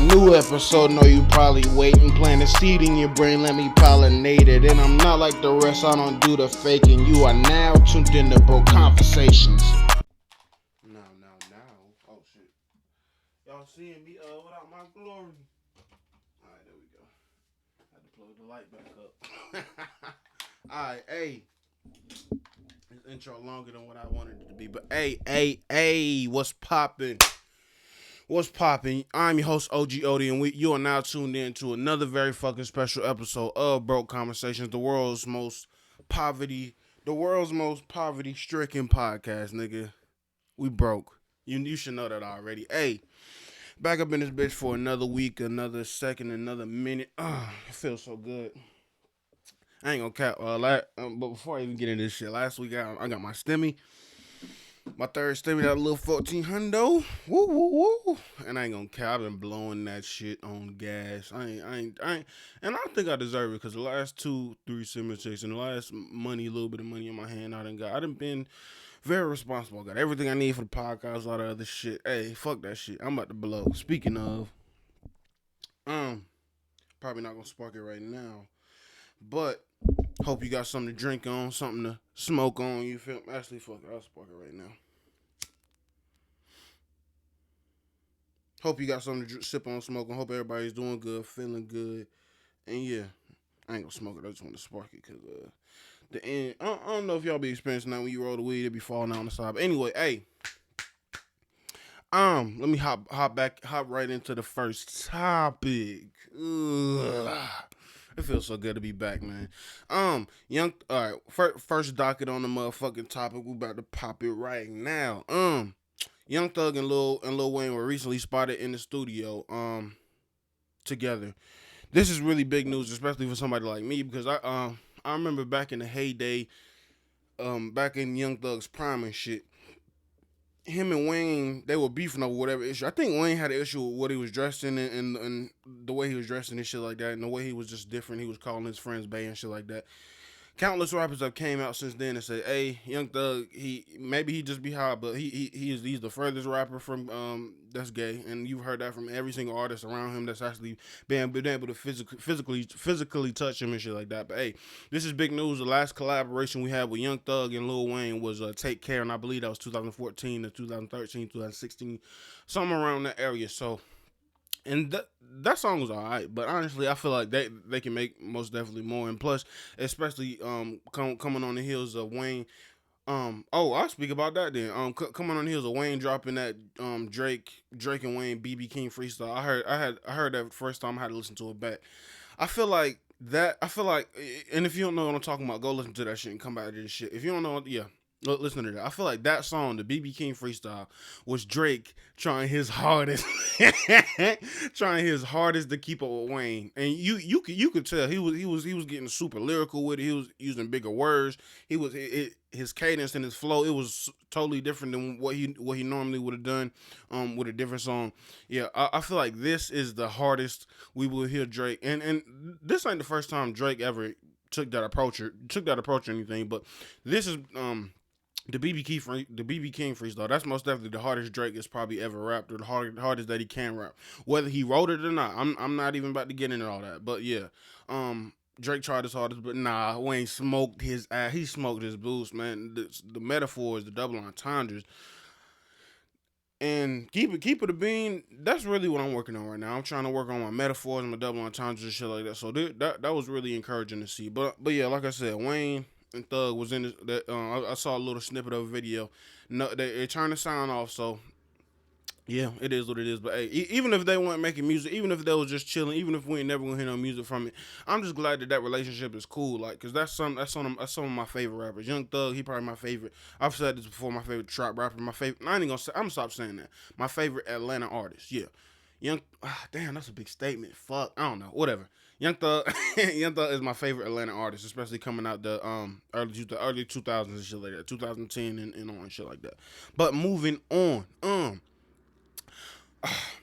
new episode. Know you probably waiting. Plant a seed in your brain, let me pollinate it. And I'm not like the rest, I don't do the faking. You are now tuned into Bro Conversations. Now. Oh shit. Y'all seeing me without my glory. Alright, there we go. Had to plug the light back up. Alright, hey. This intro longer than what I wanted it to be. But hey, what's poppin'? What's poppin'? I'm your host, Og.Oti, and you are now tuned in to another very fucking special episode of Broke Conversations, the world's most poverty-stricken podcast, nigga. We broke. You should know that already. Hey, back up in this bitch for another week, another second, another minute. It feels so good. I ain't gonna cap. But before I even get into this shit, last week I got my stimmy. My third stimmy, that little 1400. Woo. And I ain't gonna cap. I've been blowing that shit on gas. I ain't. And I think I deserve it because the last 2-3 stimmy checks and the last little bit of money in my hand I done been very responsible. I got everything I need for the podcast, all that other shit. Hey, fuck that shit. I'm about to blow. Speaking of, probably not gonna spark it right now, but hope you got something to drink on, something to smoke on. You feel me? Actually, fuck it. I'll spark it right now. Hope you got something to sip on, smoke on. Hope everybody's doing good, feeling good. And yeah, I ain't gonna smoke it. I just want to spark it because the end. I don't know if y'all be experiencing that when you roll the weed, it be falling out on the side. But anyway, hey. Let me hop right into the first topic. Ugh. It feels so good to be back, man. All right, first docket on the motherfucking topic. We about to pop it right now. Young Thug and Lil Wayne were recently spotted in the studio, together. This is really big news, especially for somebody like me, because I remember back in the heyday, back in Young Thug's prime and shit, him and Wayne, they were beefing over whatever issue. I think Wayne had an issue with what he was dressed in and the way he was dressing and shit like that, and the way he was just different. He was calling his friends bae and shit like that. Countless rappers have came out since then and said, "Hey, Young Thug, he just be high, but he's the furthest rapper from that's gay." And you've heard that from every single artist around him that's actually been able to physically touch him and shit like that. But hey, this is big news. The last collaboration we had with Young Thug and Lil Wayne was "Take Care," and I believe that was 2014 to 2013, 2016, somewhere around that area. So. And that song was alright, but honestly, I feel like they can make most definitely more. And plus, especially coming on the heels of Wayne. I'll speak about that then. Coming on the heels of Wayne dropping that Drake and Wayne BB King freestyle. I heard that first time. I had to listen to it back. I feel like, and if you don't know what I'm talking about, go listen to that shit and come back to this shit. If you don't know, yeah. Listen to that. I feel like that song, the BB King freestyle, was Drake trying his hardest, to keep up with Wayne, and you could tell he was getting super lyrical with it. He was using bigger words. His cadence and his flow, it was totally different than what he normally would have done, with a different song. Yeah, I feel like this is the hardest we will hear Drake, and this ain't the first time Drake ever took that approach or anything, but this is the BB King freestyle. That's most definitely the hardest Drake has probably ever rapped, or the hardest that he can rap. Whether he wrote it or not, I'm not even about to get into all that. But yeah, Drake tried his hardest, but nah, Wayne smoked his ass. He smoked his boots, man. The metaphors, the double entendres, and keep it a bean. That's really what I'm working on right now. I'm trying to work on my metaphors and my double entendres and shit like that. So that was really encouraging to see. But yeah, like I said, Wayne and Thug was in that. I saw a little snippet of a video. No, they turned the sound off. So yeah, it is what it is. But hey, even if they weren't making music, even if they was just chilling, even if we ain't never gonna hear no music from it, I'm just glad that relationship is cool. Like, cause that's some of my favorite rappers. Young Thug, he probably my favorite. I've said this before. My favorite trap rapper. My favorite. I ain't gonna say. I'm gonna stop saying that. My favorite Atlanta artist. Yeah. Damn, that's a big statement. Fuck, I don't know. Whatever. Young Thug is my favorite Atlanta artist, especially coming out the early 2000s and shit like that, 2010 and on and shit like that. But moving on,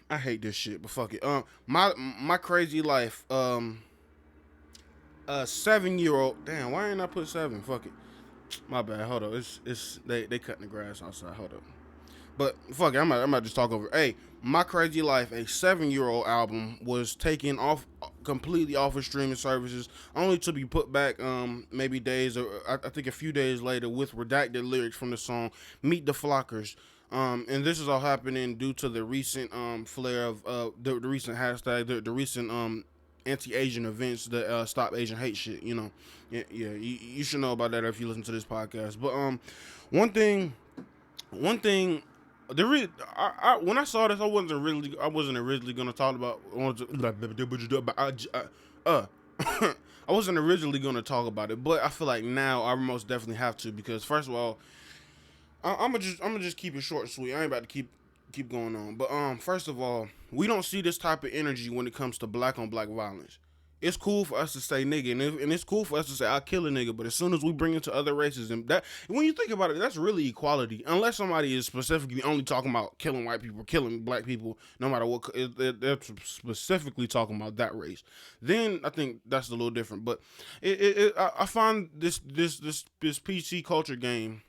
I hate this shit, but fuck it. My crazy life. A 7-year-old. Damn, why ain't I put 7? Fuck it. My bad. Hold up. It's they cutting the grass outside. Hold up. But fuck it, I'm about to just talk over. Hey, My Crazy Life, a 7-year-old album, was taken off completely off of streaming services, only to be put back maybe days or I think a few days later with redacted lyrics from the song "Meet the Flockers." And this is all happening due to the recent flare of the recent hashtag, the recent anti-Asian events, the Stop Asian Hate shit. Yeah, you should know about that if you listen to this podcast. But one thing one thing, when I saw this, I wasn't originally gonna talk about. Uh, I wasn't originally gonna talk about it, but I feel like now I most definitely have to because first of all, I'm gonna just keep it short and sweet. I ain't about to keep going on, but first of all, we don't see this type of energy when it comes to black on black violence. It's cool for us to say nigga, and it's cool for us to say I kill a nigga, but as soon as we bring it to other races, and that when you think about it, that's really equality. Unless somebody is specifically only talking about killing white people, killing black people, no matter what, they're specifically talking about that race. Then I think that's a little different. But I find this PC culture game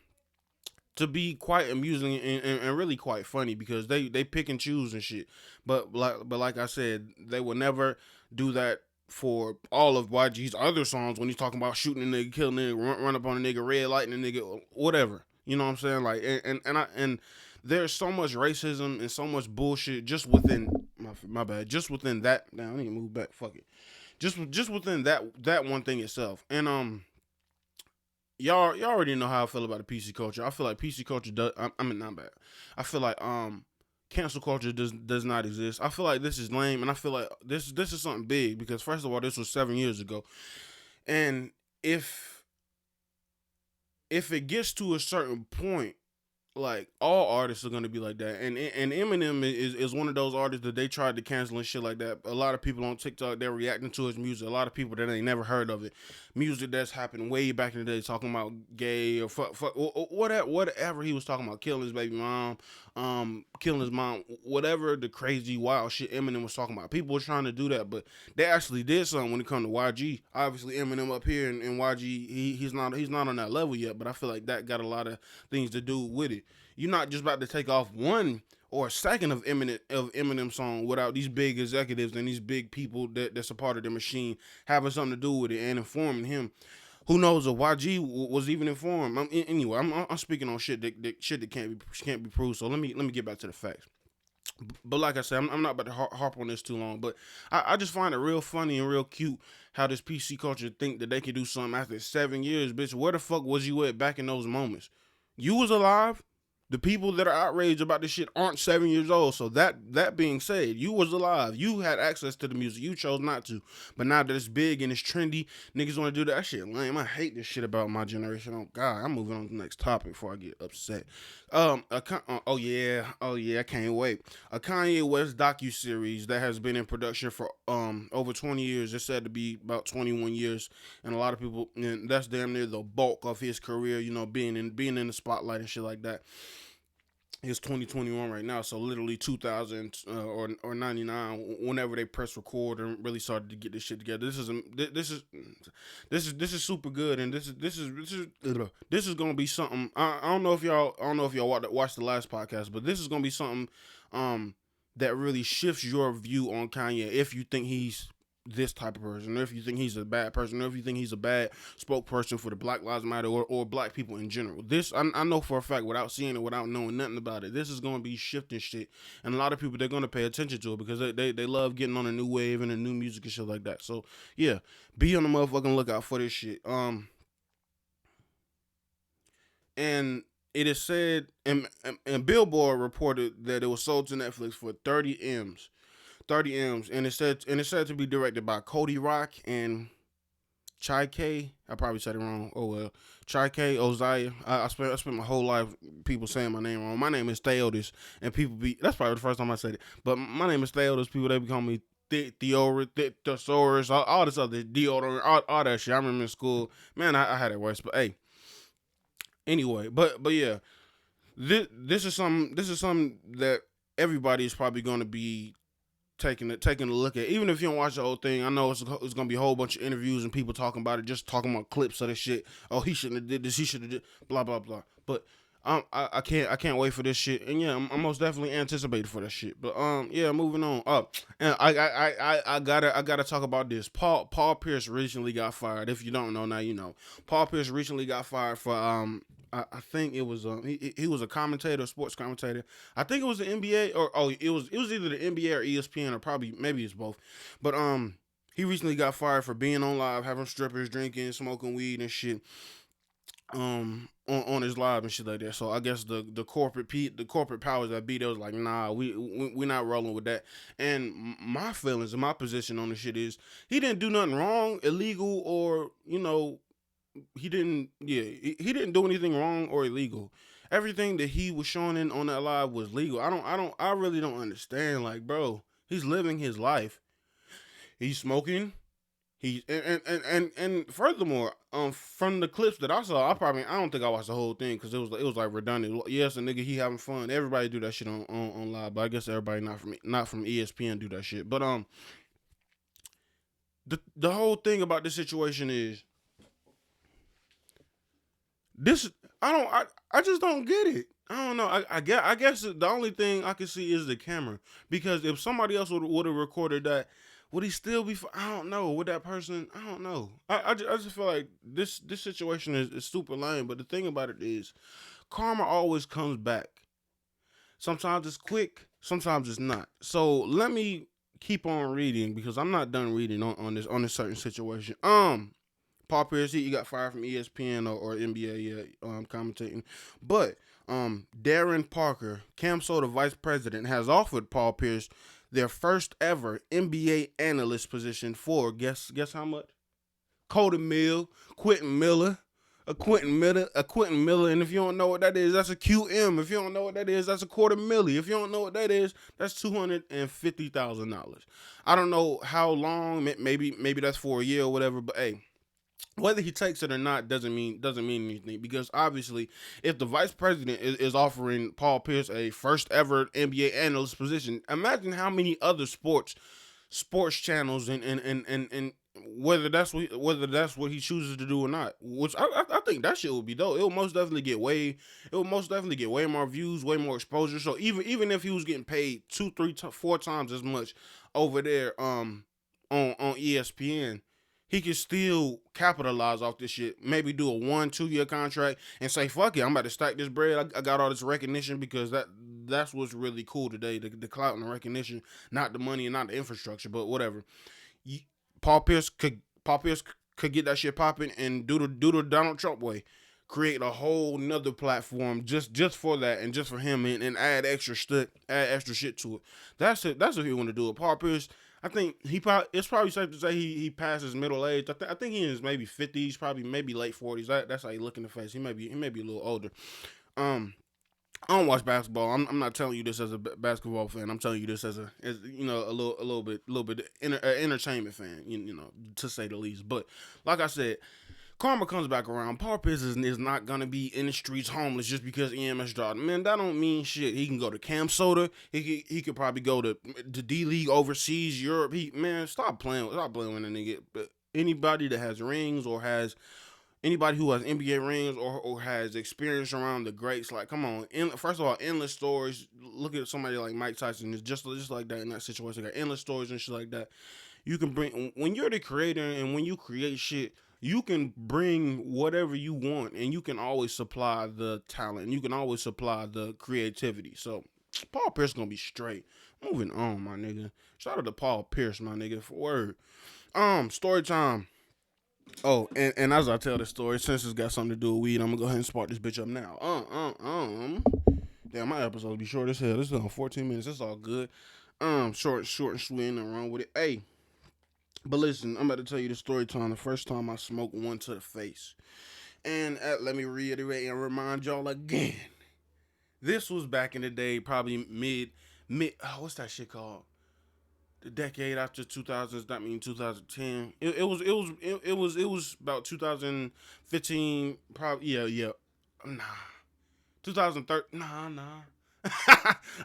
to be quite amusing and really quite funny because they pick and choose and shit. But like I said, they will never do that for all of YG's other songs when he's talking about shooting a nigga, killing a nigga, run up on a nigga, red lighting a nigga, whatever. You know what I'm saying? Like and there's so much racism and so much bullshit just within my bad, just within that. Now I need to move back. Fuck it. Just within that one thing itself. And y'all already know how I feel about the PC culture. I feel like PC culture does. I mean, not bad. I feel like cancel culture does not exist. I feel like this is lame, and I feel like this is something big because first of all, this was 7 years ago, and if it gets to a certain point, like all artists are gonna be like that, and Eminem is one of those artists that they tried to cancel and shit like that. A lot of people on TikTok, they're reacting to his music. A lot of people that ain't never heard of it, music that's happened way back in the day, talking about gay or fuck or whatever he was talking about, killing his baby mom, killing his mom, whatever the crazy wild shit Eminem was talking about. People were trying to do that, but they actually did something when it comes to YG. Obviously, Eminem up here and YG, he's not on that level yet, but I feel like that got a lot of things to do with it. You're not just about to take off one or a second of Eminem song without these big executives and these big people that's a part of the machine having something to do with it and informing him. Who knows if YG was even informed? Anyway, I'm speaking on shit that can't be proved. So let me get back to the facts. But like I said, I'm not about to harp on this too long. But I just find it real funny and real cute how this PC culture think that they can do something after 7 years, bitch. Where the fuck was you at back in those moments? You was alive. The people that are outraged about this shit aren't 7 years old. So that being said, you was alive. You had access to the music. You chose not to. But now that it's big and it's trendy, niggas want to do that shit. Lame. I hate this shit about my generation. Oh God, I'm moving on to the next topic before I get upset. Oh yeah, I can't wait. A Kanye West docuseries that has been in production for over 20 years. It's said to be about 21 years, and a lot of people, and that's damn near the bulk of his career. You know, being in the spotlight and shit like that. It's 2021 right now, so literally 2000 or 99, whenever they press record and really started to get this shit together. This is super good, and this is gonna be something. I don't know if y'all watched the last podcast, but this is gonna be something that really shifts your view on Kanye if you think he's this type of person, or if you think he's a bad person, or if you think he's a bad spokesperson for the Black Lives Matter or black people in general. This I know for a fact, without seeing it, without knowing nothing about it, this is going to be shifting shit, and a lot of people, they're going to pay attention to it because they love getting on a new wave and a new music and shit like that. So yeah, be on the motherfucking lookout for this shit. And it is said, and Billboard reported that it was sold to Netflix for 30 M's. 30 M's, and it's said to be directed by Cody Rock and Chai K. I probably said it wrong. Oh well, Chai K. Oziah. I spent my whole life people saying my name wrong. My name is Theodis, and that's probably the first time I said it. But my name is Theodis. People, they call me Thesaurus, all this other deodorant, all that shit. I remember in school, man, I had it worse. But hey, anyway, but yeah, this is something that everybody is probably going to be taking a look at. Even if you don't watch the whole thing, I know it's gonna be a whole bunch of interviews and people talking about it, just talking about clips of the shit. Oh, he shouldn't have did this, he should have did blah blah blah. But I can't wait for this shit. And yeah, I'm most definitely anticipated for that shit. But yeah, moving on. And I gotta talk about this. Paul Pierce recently got fired. If you don't know, now you know. Paul Pierce recently got fired for I think it was he was a commentator, a sports commentator. I think it was the NBA or it was either the NBA or ESPN or probably maybe it's both. But he recently got fired for being on live, having strippers, drinking, smoking weed and shit. On his live and shit like that. So I guess the corporate powers that be there was like, nah, we not rolling with that. And my feelings and my position on the shit is he didn't do nothing wrong, illegal, or he didn't do anything wrong or illegal. Everything that he was showing in on that live was legal. I really don't understand. Like, bro, he's living his life. He's smoking. He and furthermore, from the clips that I saw, I don't think I watched the whole thing because it was like redundant. Yes, a nigga he having fun. Everybody do that shit on live, but I guess everybody not from ESPN do that shit. But the whole thing about this situation is this. I just don't get it. I don't know. I guess the only thing I can see is the camera because if somebody else would have recorded that, would he still be? I don't know. With that person, I don't know. I just feel like this situation is super lame. But the thing about it is, karma always comes back. Sometimes it's quick. Sometimes it's not. So let me keep on reading because I'm not done reading on this certain situation. Paul Pierce, he got fired from ESPN or NBA, yeah, commentating. But Darren Parker, Cam Soda vice president, has offered Paul Pierce their first ever NBA analyst position for guess how much? Cody Mill, Quentin Miller, a Quentin Miller, and if you don't know what that is, that's a QM. If you don't know what that is, that's a quarter milli. If you don't know what that is, that's $250,000. I don't know how long. Maybe that's for a year or whatever. But hey, whether he takes it or not doesn't mean anything because obviously if the vice president is offering Paul Pierce a first ever NBA analyst position, imagine how many other sports channels and whether that's what he chooses to do or not, which I think that shit would be dope. It will most definitely get way more views, way more exposure. So even if he was getting paid two, three, four times as much over there on ESPN, he can still capitalize off this shit. Maybe do a 1-2 year contract and say, "Fuck it, I'm about to stack this bread. I got all this recognition because that's what's really cool today. The clout and the recognition, not the money and not the infrastructure, but whatever." You- Paul Pierce could get that shit popping and do the Donald Trump way, create a whole nother platform just for that and just for him and add extra shit to it. That's it. That's what he want to do. Paul Pierce, I think it's probably safe to say he passes middle age. I think he in his maybe 50s, probably maybe late 40s. That's how he look in the face. He may be a little older. Um, I don't watch basketball. I'm not telling you this as a basketball fan. I'm telling you this as a little bit entertainment fan. To say the least. But like I said, karma comes back around. Paul Pierce is not gonna be in the streets homeless just because EMS dropped. Man, that don't mean shit. He can go to Camp Soda. He could probably go to D League overseas, Europe. Man, stop playing with a nigga. But anybody that has rings or has anybody who has NBA rings or has experience around the greats, like, come on. First of all, endless stories. Look at somebody like Mike Tyson. Is just like that in that situation. Got endless stories and shit like that. You can bring when you're the creator and when you create shit. You can bring whatever you want, and you can always supply the talent. And you can always supply the creativity. So Paul Pierce gonna be straight. Moving on, my nigga. Shout out to Paul Pierce, my nigga. For word. Story time. Oh, and as I tell the story, since it's got something to do with weed, I'm gonna go ahead and spark this bitch up now. Damn, my episode be short as hell. This is on 14 minutes. It's all good. Short and sweet, nothing wrong with it. Hey, but listen, I'm about to tell you the story time. The first time I smoked one to the face, and let me reiterate and remind y'all again. This was back in the day, probably mid. What's that shit called? The decade after 2000s, that mean 2010. It was about 2015, probably. Yeah. Nah, 2013. Nah.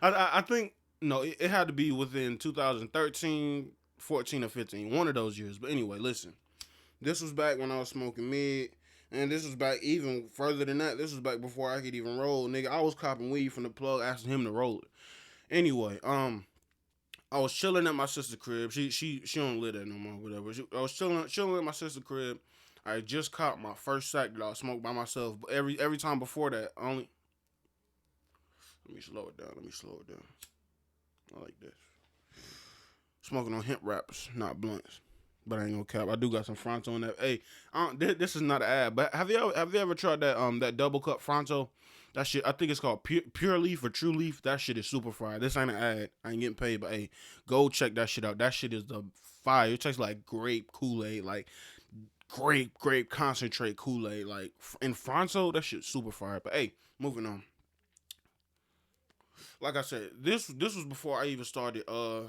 I think no, it had to be within 2013, 14, or 15, one of those years. But anyway, listen, this was back when I was smoking mid, And this was back even further than that. This was back before I could even roll, nigga. I was copping weed from the plug, asking him to roll it. Anyway, I was chilling at my sister's crib. She don't live there no more, whatever. I was chilling at my sister's crib. I just caught my first sack that I smoked by myself. But every time before that, only let me slow it down. Let me slow it down. I like this. Smoking on hemp wraps, not blunts. But I ain't gonna cap. I do got some Fronto in that. Hey, this is not an ad, but have you ever tried that double cup Fronto? That shit, I think it's called Pure Leaf or True Leaf. That shit is super fire. This ain't an ad. I ain't getting paid, but hey, go check that shit out. That shit is the fire. It tastes like grape Kool-Aid, like grape concentrate Kool-Aid. Like in Fronto, that shit super fire. But hey, moving on. Like I said, this was before I even started.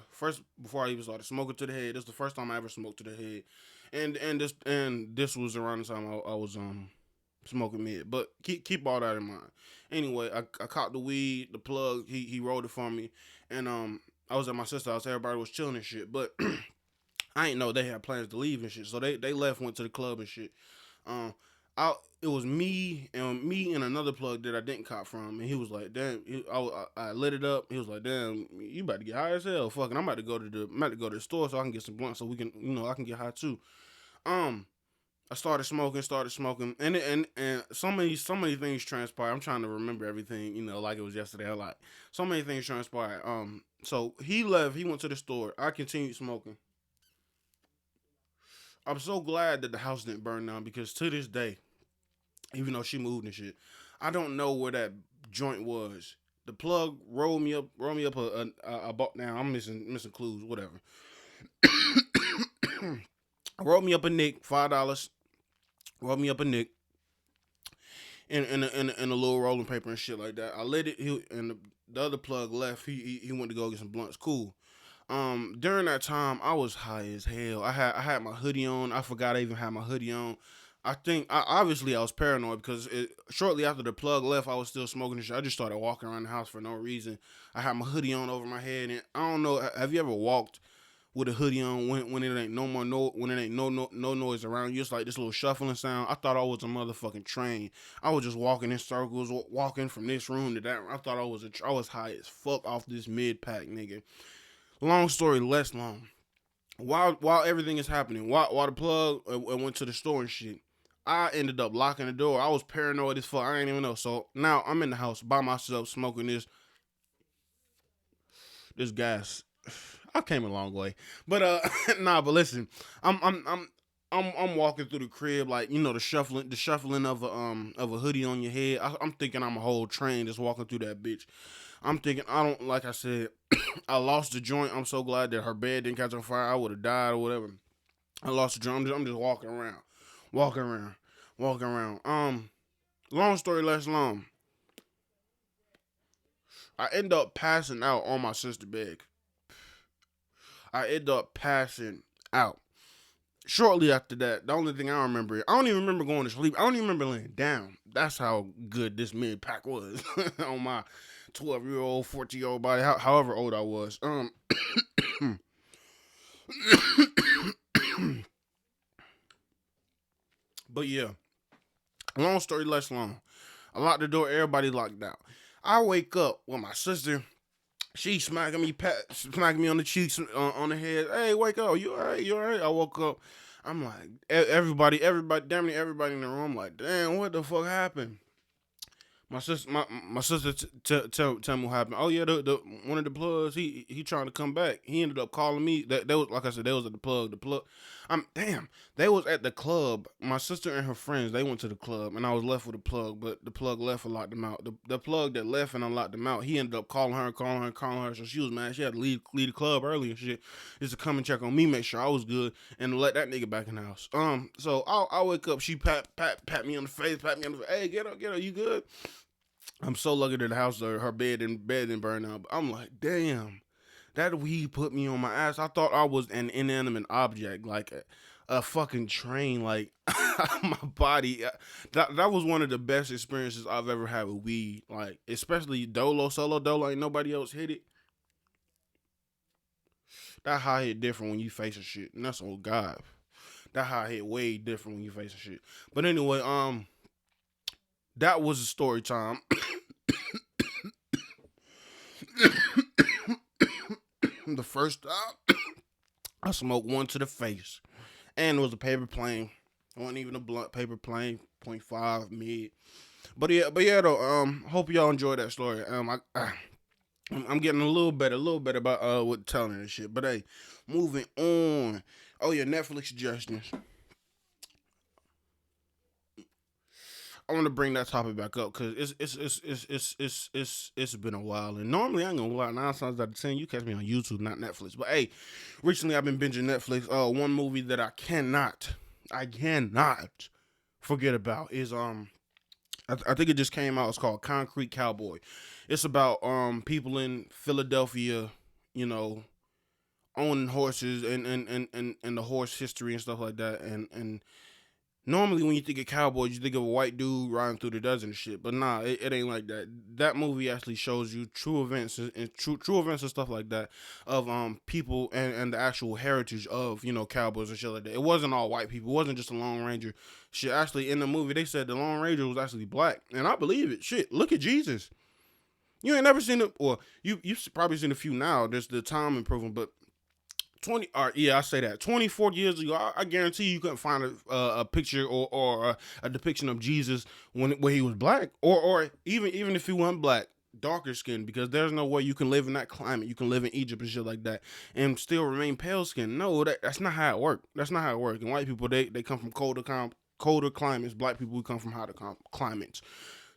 First before I even started smoking to the head. This is the first time I ever smoked to the head, and this was around the time I was smoking mid. But keep all that in mind. Anyway, I caught the weed, the plug. He rolled it for me, and I was at my sister's house. Everybody was chilling and shit, but I ain't know they had plans to leave and shit. So they left, went to the club and shit. Um, I it was me and another plug that I didn't cop from, and he was like, "Damn," I lit it up. He was like, "Damn, you about to get high as hell, fucking. I'm about to go to the store so I can get some blunt so we can, I can get high too." Um, I started smoking, and so many things transpired. I'm trying to remember everything, like it was yesterday. So many things transpired. So he left. He went to the store. I continued smoking. I'm so glad that the house didn't burn down because to this day, even though she moved and shit, I don't know where that joint was. The plug rolled me up a bought now. I'm missing clues, whatever. Rolled me up a nick, $5. Rolled me up a nick in a little rolling paper and shit like that. I lit it. And the other plug left. He went to go get some blunts. Cool. During that time, I was high as hell. I had my hoodie on. I forgot I even had my hoodie on. Obviously I was paranoid because shortly after the plug left, I was still smoking and shit. I just started walking around the house for no reason. I had my hoodie on over my head, and I don't know. Have you ever walked with a hoodie on when it ain't no more no when it ain't no noise around you? It's like this little shuffling sound. I thought I was a motherfucking train. I was just walking in circles, walking from this room to that room. I thought I was high as fuck off this mid pack, nigga. Long story less long. While everything is happening, while the plug went to the store and shit, I ended up locking the door. I was paranoid as fuck. I didn't even know. So now I'm in the house by myself smoking this gas. I came a long way, but nah. But listen, I'm I'm I'm I'm walking through the crib like the shuffling of a hoodie on your head. I'm thinking I'm a whole train just walking through that bitch. I'm thinking I don't like I said I lost the joint. I'm so glad that her bed didn't catch on fire. I would have died or whatever. I lost the joint. I'm just walking around, walking around. Long story less long. I end up passing out on my sister's bed. I end up passing out. Shortly after that, the only thing I remember, I don't even remember going to sleep. I don't even remember laying down. That's how good this mid pack was on my 12-year-old, 14-year-old body, however old I was. But yeah, long story less long. I locked the door. Everybody locked out. I wake up with my sister. She smacking me on the cheeks, on the head. Hey, wake up! You alright? You alright? I woke up. I'm like, everybody, damn near everybody in the room. Like, damn, what the fuck happened? My sister tell me what happened. Oh yeah, the one of the plugs, he trying to come back. He ended up calling me. That was like I said, they was at the plug. The plug, I'm damn. They was at the club. My sister and her friends, they went to the club, and I was left with the plug. But the plug left and locked them out. The plug that left and unlocked them out. He ended up calling her. So she was mad. She had to leave the club early and shit, just to come and check on me, make sure I was good, and to let that nigga back in the house. So I wake up. She pat me on the face, pat me on the face. Hey, get up, you good? I'm so lucky that the house, her bed didn't burn out. But I'm like, damn, that weed put me on my ass. I thought I was an inanimate object, like a fucking train, like my body. That was one of the best experiences I've ever had with weed. Like, especially solo dolo, ain't nobody else hit it. That high hit different when you facing shit, and that's on God. That how it hit way different when you facing shit. But anyway, that was the story time. The first time I smoked one to the face, and it was a paper plane. It wasn't even a blunt, paper plane, .5 mid. But yeah though. Hope y'all enjoyed that story. I'm getting a little better about with telling this shit. But hey, moving on. Oh yeah, Netflix suggestions. I want to bring that topic back up because it's been a while, and normally I ain't gonna lie, 9 times out of 10 you catch me on YouTube, not Netflix. But hey, recently I've been binging Netflix. One movie that I cannot forget about is I think it just came out. It's called Concrete Cowboy. It's about people in Philadelphia, you know, owning horses and the horse history and stuff like that. And normally when you think of cowboys, you think of a white dude riding through the desert and shit. But nah, it ain't like that. That movie actually shows you true events and true events and stuff like that of people and the actual heritage of, you know, cowboys and shit like that. It wasn't all white people. It wasn't just a Lone Ranger. Shit, actually in the movie they said the Lone Ranger was actually black, and I believe it. Shit, look at Jesus. You ain't never seen it, or you've probably seen a few now. There's the time improvement, but 20 or yeah, I say that 24 years ago, I guarantee you couldn't find a picture or a depiction of Jesus when he was black, or even if he wasn't black, darker skin, because there's no way you can live in that climate. You can live in Egypt and shit like that and still remain pale skin. No, that's not how it works. That's not how it works. And white people, they come from colder climates. Black people, we come from hotter climates,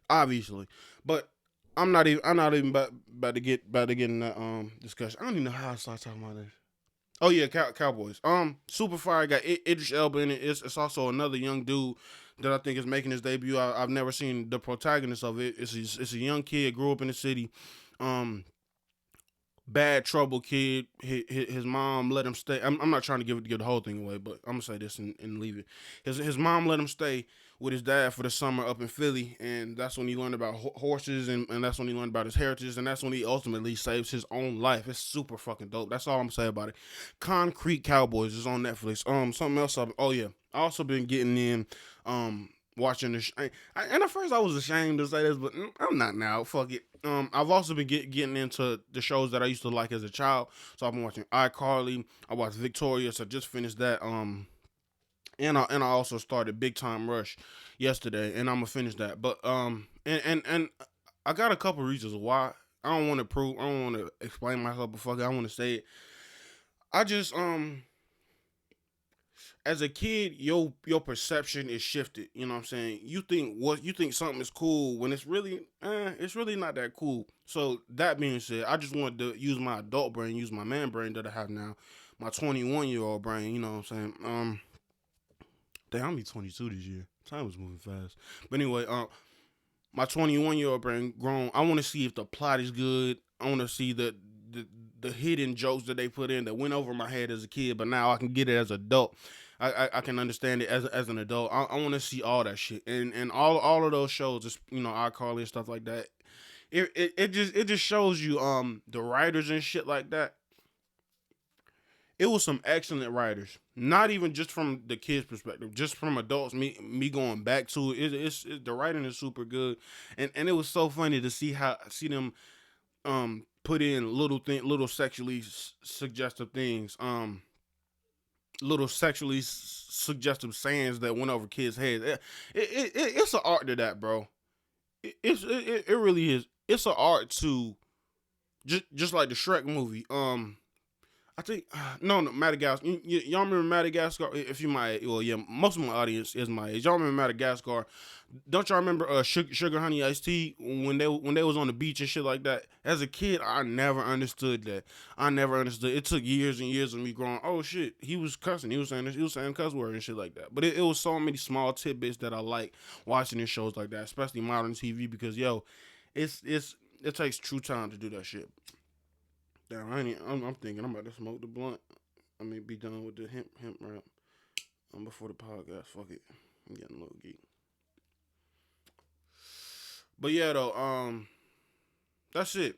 obviously. But I'm not even about to get in that discussion. I don't even know how I start talking about this. Oh yeah, Cowboys. Super Fire got Idris Elba in it. It's also another young dude that I think is making his debut. I've never seen the protagonist of it. It's a young kid, grew up in the city. Um, Bad trouble kid. His mom let him stay. I'm not trying to give the whole thing away, but I'm gonna say this and leave it. His mom let him stay with his dad for the summer up in Philly, and that's when he learned about horses, and that's when he learned about his heritage, and that's when he ultimately saves his own life. It's super fucking dope. That's all I'm gonna say about it. Concrete Cowboys is on Netflix. Something else. Oh yeah, I also been getting in. Watching the and at first I was ashamed to say this, but I'm not now. Fuck it. I've also been getting into the shows that I used to like as a child. So I've been watching iCarly. I watched Victorious. I just finished that. And I also started Big Time Rush yesterday, and I'm gonna finish that. But and I got a couple reasons why. I don't want to prove. I don't want to explain myself, but fuck it, I want to say it. I just as a kid, your perception is shifted. You know what I'm saying? You think something is cool when it's really not that cool. So that being said, I just wanted to use my adult brain, use my man brain that I have now, my 21-year-old brain. You know what I'm saying? Damn, I'm be 22 this year. Time was moving fast. But anyway, my 21-year-old brain grown. I want to see if the plot is good. I want to see the hidden jokes that they put in that went over my head as a kid, but now I can get it as an adult. I can understand it as an adult. I want to see all that shit and all of those shows, just iCarly and stuff like that. It just shows you the writers and shit like that. It was some excellent writers. Not even just from the kids' perspective, just from adults. Me going back to it. The writing is super good, and it was so funny to see them put in little sexually suggestive things, little sexually suggestive sayings that went over kids' heads. It's an art to that, bro. It really is. It's an art to just like the Shrek movie. I think no Madagascar. Y'all remember Madagascar? If you might, well, yeah, most of my audience is my age. Y'all remember Madagascar? Don't y'all remember Sugar Honey Iced Tea when they was on the beach and shit like that? As a kid, I never understood that. I never understood. It took years and years of me growing. Oh shit, he was cussing. He was saying this. He was saying cuss words and shit like that. But it was so many small tidbits that I like watching in shows like that, especially modern TV, because yo, it takes true time to do that shit. Damn, I'm thinking I'm about to smoke the blunt. I mean, be done with the hemp wrap before the podcast. Fuck it, I'm getting a little geek. But yeah, though, that's it.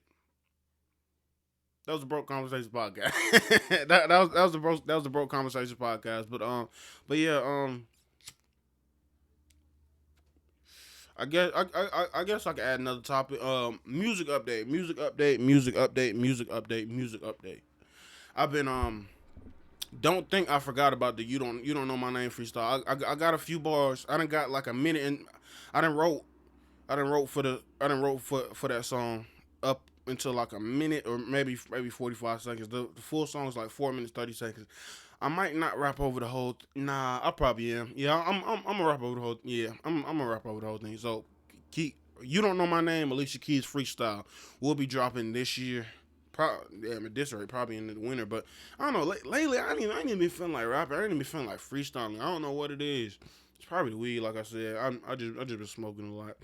That was the Broke Conversations podcast. that was the Broke Conversations podcast. But yeah, I guess I could add another topic. Music update, music update, music update, music update, music update. I've been don't think I forgot about the you don't know my name freestyle. I got a few bars. I done got like a minute and I done wrote for that song up until like a minute or maybe 45 seconds. The full song is like 4 minutes 30 seconds. I might not rap over the whole. Nah, I probably am. Yeah, I'm gonna rap over the whole. Yeah, I'm gonna rap over the whole thing. So keep. You don't know my name, Alicia Keys freestyle. We'll be dropping this year. At this rate, probably in the winter. But I don't know. Lately, I ain't even been feeling like rapping. I ain't even been feeling like freestyling. I don't know what it is. It's probably the weed, like I said. I just been smoking a lot.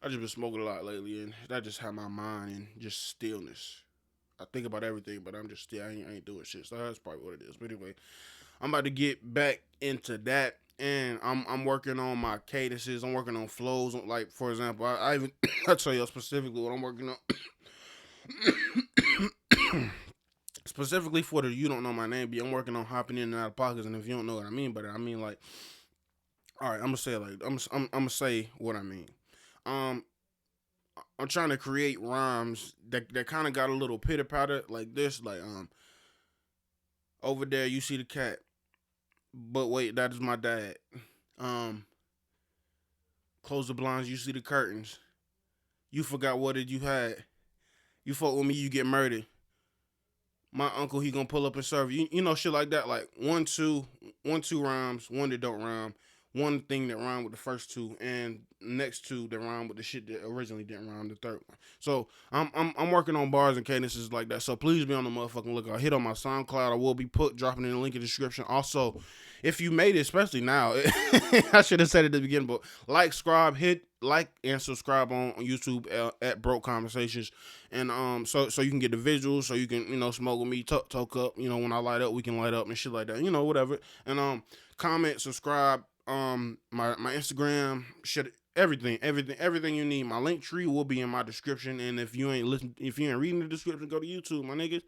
I just been smoking a lot lately, and that just had my mind in just stillness. I think about everything, but I'm just still. I ain't doing shit. So that's probably what it is. But anyway, I'm about to get back into that, and I'm working on my cadences. I'm working on flows. Like for example, I even I'll tell you specifically what I'm working on. Specifically for the you don't know my name, I'm working on hopping in and out of pockets. And if you don't know what I mean by that, I mean like, all right, I'm gonna say it like I'm gonna say what I mean. I'm trying to create rhymes that kind of got a little pitter patter like this, like over there you see the cat, but wait, that is my dad. Close the blinds, you see the curtains. You forgot what it you had. You fuck with me, you get murdered. My uncle, he gonna pull up and serve you. You know, shit like that. Like one, two rhymes, one that don't rhyme, one thing that rhyme with the first two, and next two that rhyme with the shit that originally didn't rhyme the third one. So I'm working on bars and cadences like that. So please be on the motherfucking lookout. Hit on my SoundCloud. I will be dropping in the link in the description. Also, if you made it, especially now, I should have said it at the beginning, but hit like and subscribe on YouTube at Broke Conversations, and so you can get the visuals, so you can smoke with me, talk up. When I light up, we can light up and shit like that. Whatever. And comment, subscribe. My Instagram, shit, everything you need. My link tree will be in my description, and if you ain't reading the description, go to YouTube, my niggas.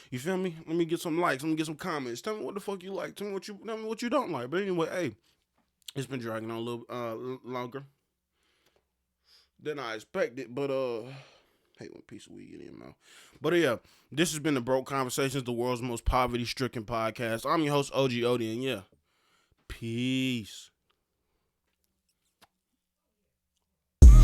You feel me? Let me get some likes. Let me get some comments. Tell me what the fuck you like. Tell me what you don't like. But anyway, hey, it's been dragging on a little longer than I expected, but hate when a piece of weed get in your mouth. But yeah, this has been the Broke Conversations, the world's most poverty-stricken podcast. I'm your host, Og.Oti, and yeah, peace.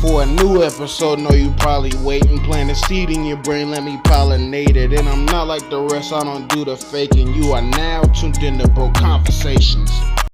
For a new episode, know you probably waiting. Plant a seed in your brain, let me pollinate it. And I'm not like the rest, I don't do the faking. You are now tuned in to Broke Conversations.